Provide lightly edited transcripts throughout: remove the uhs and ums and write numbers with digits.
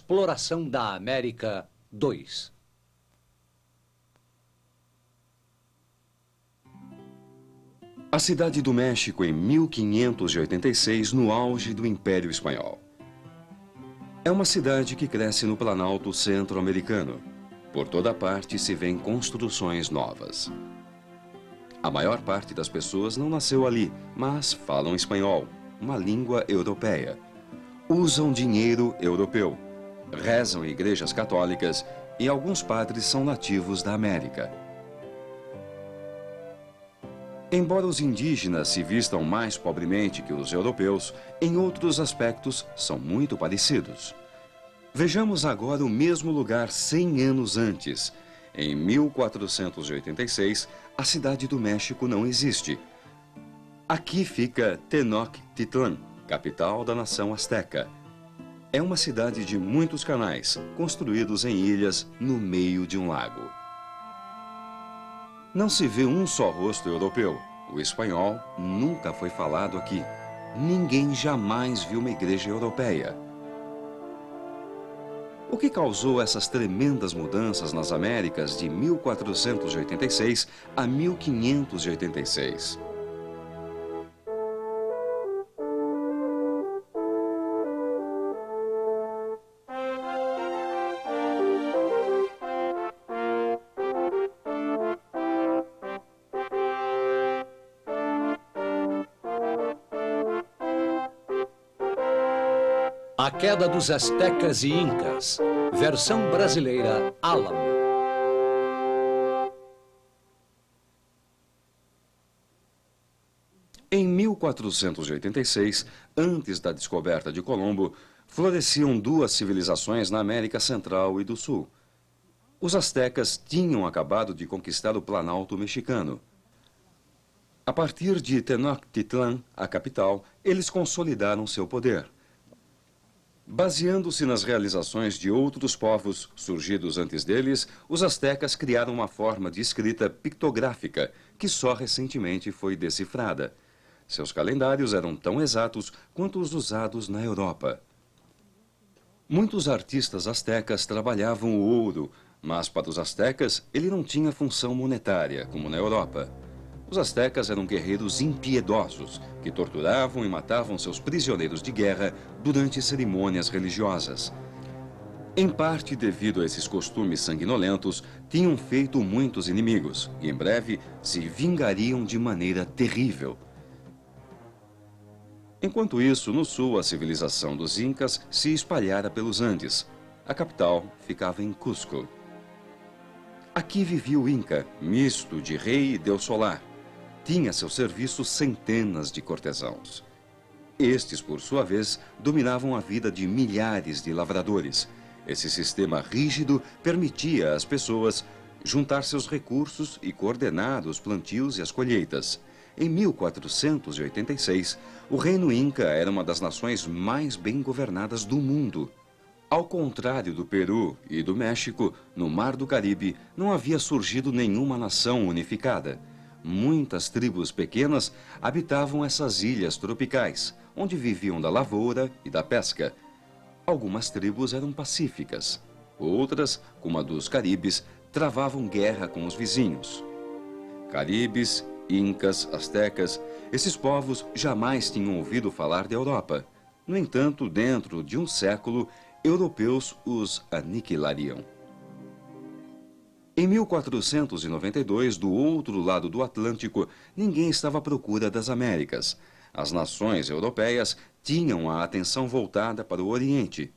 Exploração da América 2. A cidade do México em 1586, no auge do Império Espanhol. É uma cidade que cresce no Planalto Centro-Americano. Por toda parte se vêem construções novas. A maior parte das pessoas não nasceu ali, mas falam espanhol, uma língua europeia. Usam dinheiro europeu, rezam em igrejas católicas e alguns padres são nativos da América. Embora os indígenas se vistam mais pobremente que os europeus, em outros aspectos são muito parecidos. Vejamos agora o mesmo lugar 100 anos antes. Em 1486, a cidade do México não existe. Aqui fica Tenochtitlan, capital da nação asteca. É uma cidade de muitos canais, construídos em ilhas no meio de um lago. Não se vê um só rosto europeu. O espanhol nunca foi falado aqui. Ninguém jamais viu uma igreja europeia. O que causou essas tremendas mudanças nas Américas de 1486 a 1586? A queda dos astecas e incas. Versão brasileira, Álamo. Em 1486, antes da descoberta de Colombo, floresciam duas civilizações na América Central e do Sul. Os astecas tinham acabado de conquistar o Planalto mexicano. A partir de Tenochtitlan, a capital, eles consolidaram seu poder. Baseando-se nas realizações de outros povos surgidos antes deles, os astecas criaram uma forma de escrita pictográfica que só recentemente foi decifrada. Seus calendários eram tão exatos quanto os usados na Europa. Muitos artistas astecas trabalhavam o ouro, mas para os astecas ele não tinha função monetária, como na Europa. Os astecas eram guerreiros impiedosos, que torturavam e matavam seus prisioneiros de guerra durante cerimônias religiosas. Em parte devido a esses costumes sanguinolentos, tinham feito muitos inimigos, e em breve se vingariam de maneira terrível. Enquanto isso, no sul, a civilização dos Incas se espalhara pelos Andes. A capital ficava em Cusco. Aqui vivia o Inca, misto de rei e deus solar. Tinha a seu serviço centenas de cortesãos. Estes, por sua vez, dominavam a vida de milhares de lavradores. Esse sistema rígido permitia às pessoas juntar seus recursos e coordenar os plantios e as colheitas. Em 1486, o reino Inca era uma das nações mais bem governadas do mundo. Ao contrário do Peru e do México, no Mar do Caribe não havia surgido nenhuma nação unificada. Muitas tribos pequenas habitavam essas ilhas tropicais, onde viviam da lavoura e da pesca. Algumas tribos eram pacíficas. Outras, como a dos Caribes, travavam guerra com os vizinhos. Caribes, Incas, Astecas, esses povos jamais tinham ouvido falar da Europa. No entanto, dentro de um século, europeus os aniquilariam. Em 1492, do outro lado do Atlântico, ninguém estava à procura das Américas. As nações europeias tinham a atenção voltada para o Oriente.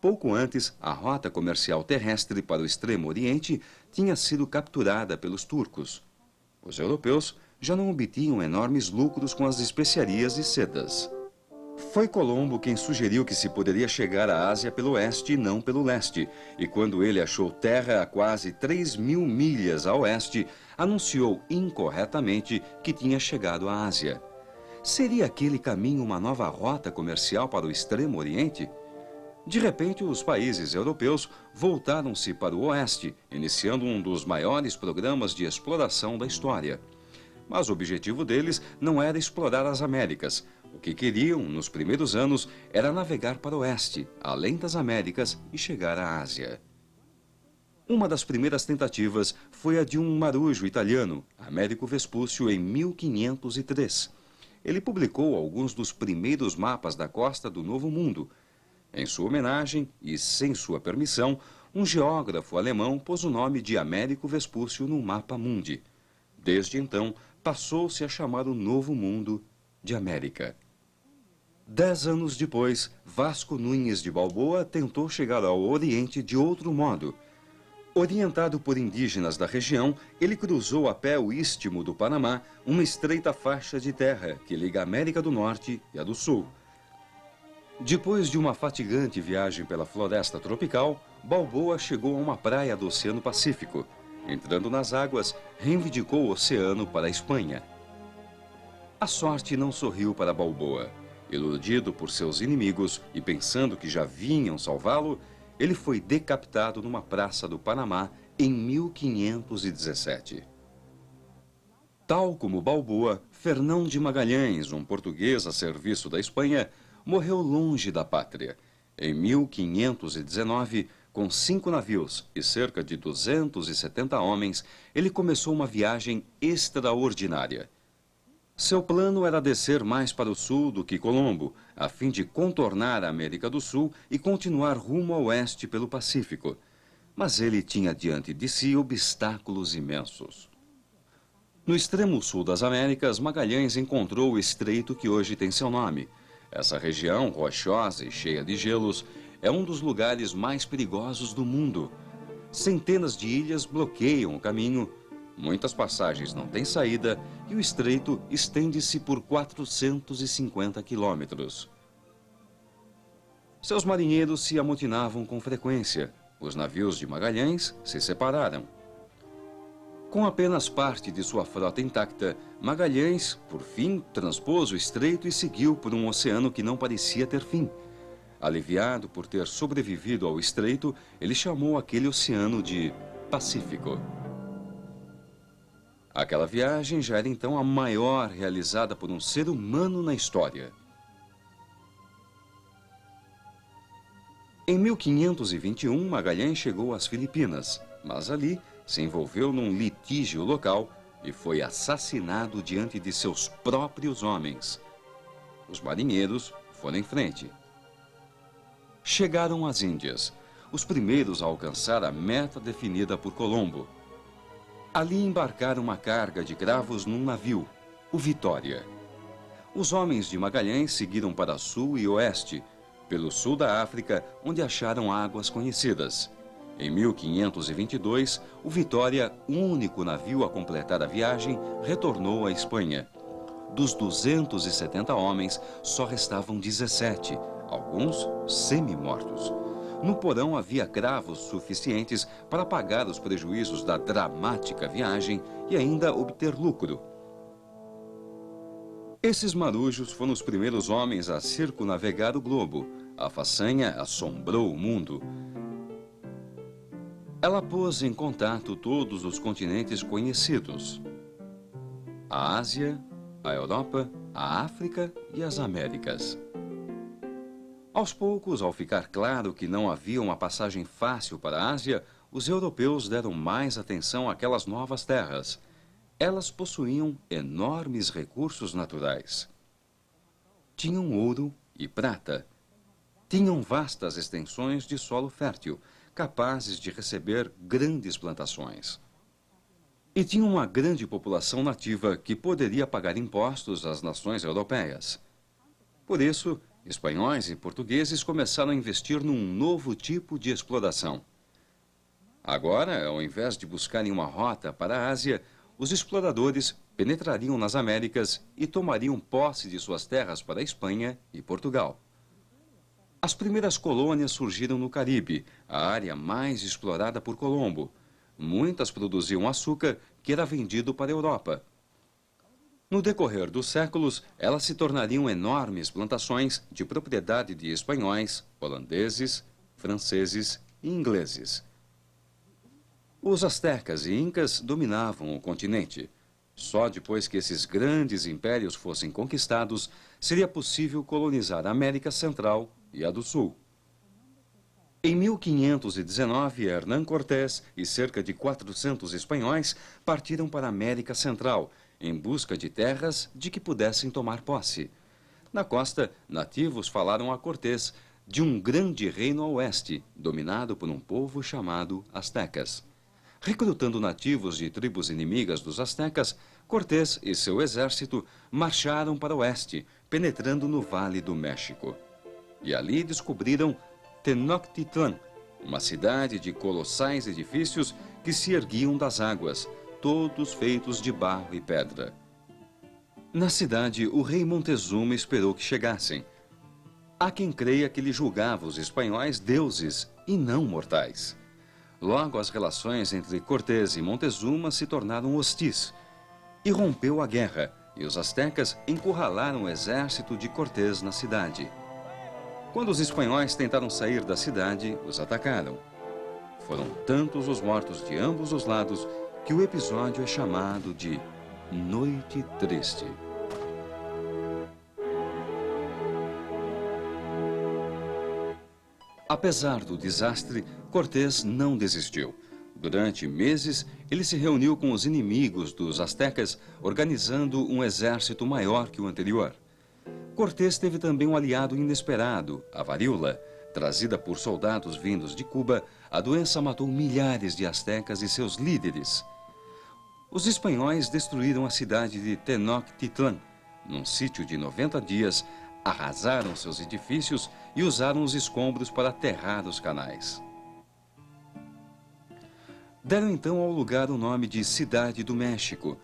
Pouco antes, a rota comercial terrestre para o Extremo Oriente tinha sido capturada pelos turcos. Os europeus já não obtinham enormes lucros com as especiarias e sedas. Foi Colombo quem sugeriu que se poderia chegar à Ásia pelo oeste e não pelo leste, e quando ele achou terra a quase 3.000 milhas a oeste, anunciou incorretamente que tinha chegado à Ásia. Seria aquele caminho uma nova rota comercial para o Extremo Oriente? De repente, os países europeus voltaram-se para o oeste, iniciando um dos maiores programas de exploração da história. Mas o objetivo deles não era explorar as Américas. O que queriam, nos primeiros anos, era navegar para o oeste, além das Américas, e chegar à Ásia. Uma das primeiras tentativas foi a de um marujo italiano, Américo Vespúcio, em 1503. Ele publicou alguns dos primeiros mapas da costa do Novo Mundo. Em sua homenagem, e sem sua permissão, um geógrafo alemão pôs o nome de Américo Vespúcio no mapa mundi. Desde então, passou-se a chamar o Novo Mundo de América. 10 anos depois, Vasco Núñez de Balboa tentou chegar ao Oriente de outro modo. Orientado por indígenas da região, ele cruzou a pé o Istmo do Panamá, uma estreita faixa de terra que liga a América do Norte e a do Sul. Depois de uma fatigante viagem pela floresta tropical, Balboa chegou a uma praia do Oceano Pacífico. Entrando nas águas, reivindicou o oceano para a Espanha. A sorte não sorriu para Balboa. Iludido por seus inimigos e pensando que já vinham salvá-lo, ele foi decapitado numa praça do Panamá em 1517. Tal como Balboa, Fernão de Magalhães, um português a serviço da Espanha, morreu longe da pátria. Em 1519, com 5 navios e cerca de 270 homens, ele começou uma viagem extraordinária. Seu plano era descer mais para o sul do que Colombo, a fim de contornar a América do Sul e continuar rumo ao oeste pelo Pacífico. Mas ele tinha diante de si obstáculos imensos. No extremo sul das Américas, Magalhães encontrou o estreito que hoje tem seu nome. Essa região, rochosa e cheia de gelos, é um dos lugares mais perigosos do mundo. Centenas de ilhas bloqueiam o caminho, muitas passagens não têm saída e o estreito estende-se por 450 quilômetros. Seus marinheiros se amotinavam com frequência. Os navios de Magalhães se separaram. Com apenas parte de sua frota intacta, Magalhães, por fim, transpôs o estreito e seguiu por um oceano que não parecia ter fim. Aliviado por ter sobrevivido ao estreito, ele chamou aquele oceano de Pacífico. Aquela viagem já era então a maior realizada por um ser humano na história. Em 1521, Magalhães chegou às Filipinas, mas ali se envolveu num litígio local e foi assassinado diante de seus próprios homens. Os marinheiros foram em frente. Chegaram às Índias, os primeiros a alcançar a meta definida por Colombo. Ali embarcaram uma carga de cravos num navio, o Vitória. Os homens de Magalhães seguiram para sul e oeste, pelo sul da África, onde acharam águas conhecidas. Em 1522, o Vitória, único navio a completar a viagem, retornou à Espanha. Dos 270 homens, só restavam 17, alguns semi-mortos. No porão havia cravos suficientes para pagar os prejuízos da dramática viagem e ainda obter lucro. Esses marujos foram os primeiros homens a circunnavegar o globo. A façanha assombrou o mundo. Ela pôs em contato todos os continentes conhecidos: a Ásia, a Europa, a África e as Américas. Aos poucos, ao ficar claro que não havia uma passagem fácil para a Ásia, os europeus deram mais atenção àquelas novas terras. Elas possuíam enormes recursos naturais. Tinham ouro e prata. Tinham vastas extensões de solo fértil, capazes de receber grandes plantações. E tinham uma grande população nativa que poderia pagar impostos às nações europeias. Por isso, espanhóis e portugueses começaram a investir num novo tipo de exploração. Agora, ao invés de buscarem uma rota para a Ásia, os exploradores penetrariam nas Américas e tomariam posse de suas terras para a Espanha e Portugal. As primeiras colônias surgiram no Caribe, a área mais explorada por Colombo. Muitas produziam açúcar que era vendido para a Europa. No decorrer dos séculos, elas se tornariam enormes plantações de propriedade de espanhóis, holandeses, franceses e ingleses. Os astecas e incas dominavam o continente. Só depois que esses grandes impérios fossem conquistados, seria possível colonizar a América Central e a do Sul. Em 1519, Hernán Cortés e cerca de 400 espanhóis partiram para a América Central, em busca de terras de que pudessem tomar posse. Na costa, nativos falaram a Cortés de um grande reino a oeste, dominado por um povo chamado Astecas. Recrutando nativos de tribos inimigas dos astecas, Cortés e seu exército marcharam para o oeste, penetrando no Vale do México. E ali descobriram Tenochtitlan, uma cidade de colossais edifícios que se erguiam das águas, todos feitos de barro e pedra. Na cidade, o rei Montezuma esperou que chegassem. Há quem creia que ele julgava os espanhóis deuses e não mortais. Logo, as relações entre Cortés e Montezuma se tornaram hostis. E rompeu a guerra, e os astecas encurralaram o exército de Cortés na cidade. Quando os espanhóis tentaram sair da cidade, os atacaram. Foram tantos os mortos de ambos os lados que o episódio é chamado de Noite Triste. Apesar do desastre, Cortés não desistiu. Durante meses, ele se reuniu com os inimigos dos astecas, organizando um exército maior que o anterior. Cortés teve também um aliado inesperado, a varíola. Trazida por soldados vindos de Cuba, a doença matou milhares de astecas e seus líderes. Os espanhóis destruíram a cidade de Tenochtitlan. Num sítio de 90 dias, arrasaram seus edifícios e usaram os escombros para aterrar os canais. Deram então ao lugar o nome de Cidade do México.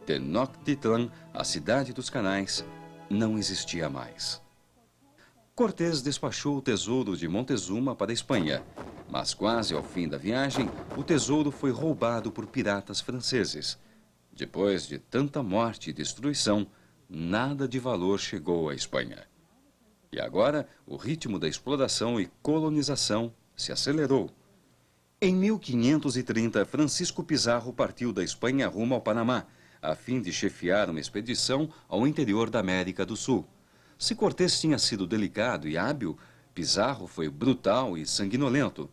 Tenochtitlan, a cidade dos canais, não existia mais. Cortés despachou o tesouro de Montezuma para a Espanha, mas quase ao fim da viagem, o tesouro foi roubado por piratas franceses. Depois de tanta morte e destruição, nada de valor chegou à Espanha. E agora, o ritmo da exploração e colonização se acelerou. Em 1530, Francisco Pizarro partiu da Espanha rumo ao Panamá, a fim de chefiar uma expedição ao interior da América do Sul. Se Cortés tinha sido delicado e hábil, Pizarro foi brutal e sanguinolento.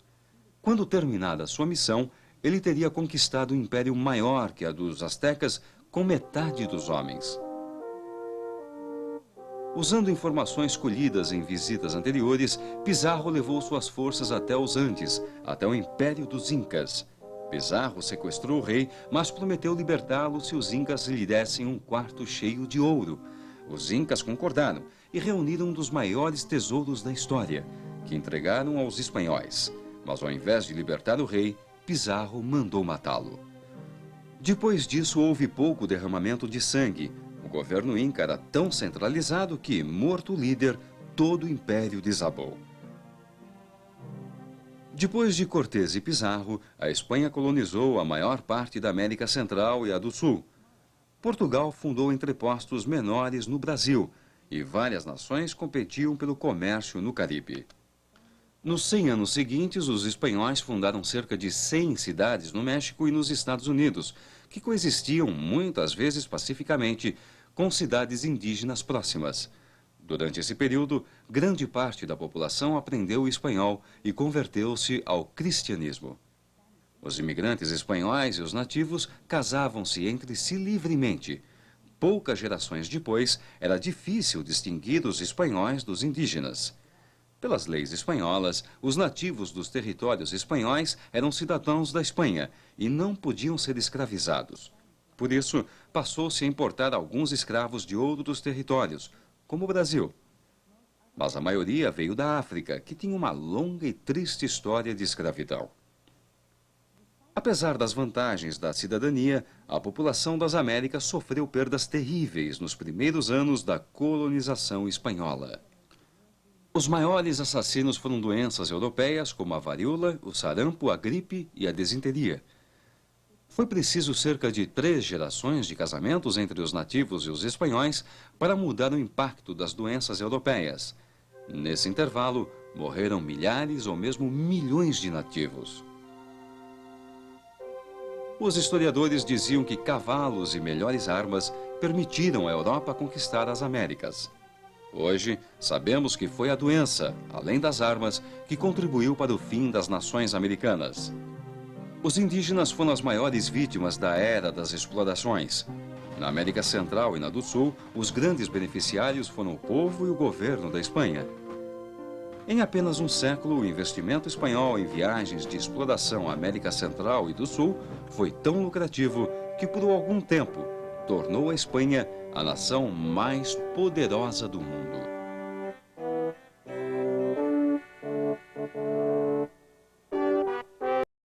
Quando terminada sua missão, ele teria conquistado um império maior que a dos astecas, com metade dos homens. Usando informações colhidas em visitas anteriores, Pizarro levou suas forças até os Andes, até o Império dos Incas. Pizarro sequestrou o rei, mas prometeu libertá-lo se os incas lhe dessem um quarto cheio de ouro. Os incas concordaram e reuniram um dos maiores tesouros da história, que entregaram aos espanhóis. Mas ao invés de libertar o rei, Pizarro mandou matá-lo. Depois disso, houve pouco derramamento de sangue. O governo inca era tão centralizado que, morto o líder, todo o império desabou. Depois de Cortés e Pizarro, a Espanha colonizou a maior parte da América Central e a do Sul. Portugal fundou entrepostos menores no Brasil e várias nações competiam pelo comércio no Caribe. Nos 100 anos seguintes, os espanhóis fundaram cerca de 100 cidades no México e nos Estados Unidos, que coexistiam muitas vezes pacificamente com cidades indígenas próximas. Durante esse período, grande parte da população aprendeu espanhol e converteu-se ao cristianismo. Os imigrantes espanhóis e os nativos casavam-se entre si livremente. Poucas gerações depois, era difícil distinguir os espanhóis dos indígenas. Pelas leis espanholas, os nativos dos territórios espanhóis eram cidadãos da Espanha e não podiam ser escravizados. Por isso, passou-se a importar alguns escravos de outros territórios, como o Brasil. Mas a maioria veio da África, que tinha uma longa e triste história de escravidão. Apesar das vantagens da cidadania, a população das Américas sofreu perdas terríveis nos primeiros anos da colonização espanhola. Os maiores assassinos foram doenças europeias como a varíola, o sarampo, a gripe e a desinteria. Foi preciso cerca de 3 gerações de casamentos entre os nativos e os espanhóis para mudar o impacto das doenças europeias. Nesse intervalo, morreram milhares ou mesmo milhões de nativos. Os historiadores diziam que cavalos e melhores armas permitiram à Europa conquistar as Américas. Hoje, sabemos que foi a doença, além das armas, que contribuiu para o fim das nações americanas. Os indígenas foram as maiores vítimas da era das explorações. Na América Central e na do Sul, os grandes beneficiários foram o povo e o governo da Espanha. Em apenas um século, o investimento espanhol em viagens de exploração à América Central e do Sul foi tão lucrativo que, por algum tempo, tornou a Espanha a nação mais poderosa do mundo.